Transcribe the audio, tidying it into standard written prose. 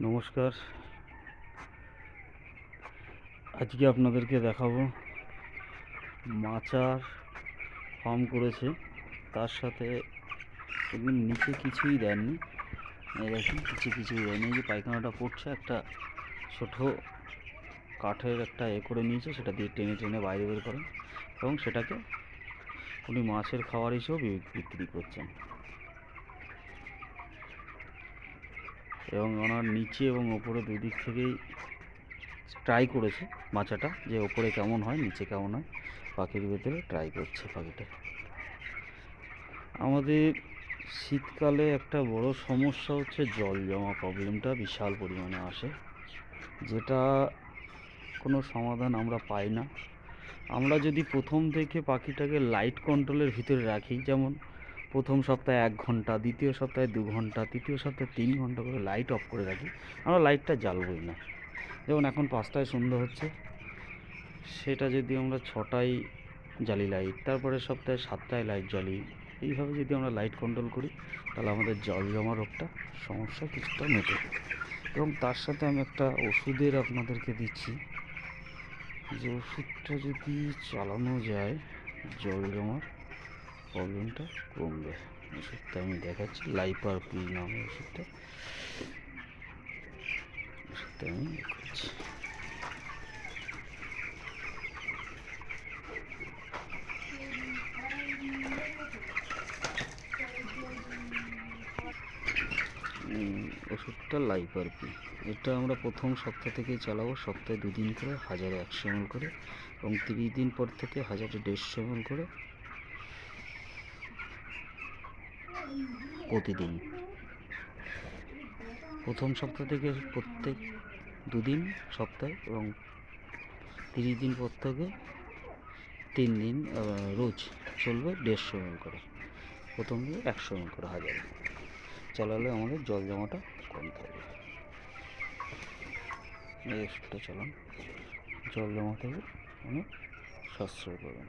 নমস্কার। আজকে আপনাদেরকে দেখাবো মাচার ফার্ম করেছে, তার সাথে এমনি নিচে কিছুই দেননি। এই দেখুন কিছুই দেয়নি। যে পায়খানাটা পড়ছে, একটা ছোট কাঠের একটা করে নিয়েছে, সেটা দিয়ে টেনে টেনে বাইরে বের করেন এবং সেটাকে উনি মাছের খাবার হিসেবে বিক্রি করছেন। এবং ওনার নিচে এবং ওপরে দুদিক থেকেই ট্রাই করেছে মাচাটা, যে ওপরে কেমন হয় নিচে কেমন হয়, পাখির ভেতরে ট্রাই করছে পাখিটা। আমাদের শীতকালে একটা বড় সমস্যা হচ্ছে জল জমা প্রবলেমটা বিশাল পরিমাণে আসে, যেটা কোনো সমাধান আমরা পাই না। আমরা যদি প্রথম থেকে পাখিটাকে লাইট কন্ট্রোলের ভিতরে রাখি, যেমন প্রথম সপ্তাহে 1 ঘন্টা, দ্বিতীয় সপ্তাহে 2 ঘন্টা, তৃতীয় সপ্তাহে 3 ঘন্টা করে লাইট অফ করে রাখি, আমরা লাইটটা জ্বালবই না। যেমন এখন 5টায় সন্ধ্যা হচ্ছে, সেটা যদি আমরা 6টায় জ্বালি লাইট, তারপরে সপ্তাহে 7টায় লাইট জ্বালি, এইভাবে যদি আমরা লাইট কন্ট্রোল করি, তাহলে আমাদের জল জমা রোগটা সমস্যা কিছুটা মেটে। এবং তার সাথে আমি একটা ওষুধের আপনাদেরকে দিচ্ছি, যে ওষুধটা যদি চালানো যায় জল জমার প্রবলেমটা কমবে। ওষুধটা আমি দেখাচ্ছি, লাইপার পি নামে ওষুধটা আমি দেখাচ্ছি। ওষুধটা লাইপার পি, এটা আমরা প্রথম সপ্তাহ থেকেই চালাবো। সপ্তাহে 2 দিন করে 1000 ml করে, এবং 30 দিন পর থেকে 1000-150 ml করে প্রতিদিন। প্রথম সপ্তাহ থেকে প্রত্যেক 2 দিন সপ্তাহে, এবং 30 দিন পর থেকে 3 দিন রোজ চলবে 150 ml করে। প্রথম দিকে 100 ml করে 1000 চালালে আমাদের জল জমাটা কম থাকবে। এই ওষুধটা চালান, জল জমা থেকে অনেক সাশ্রয় পাবেন।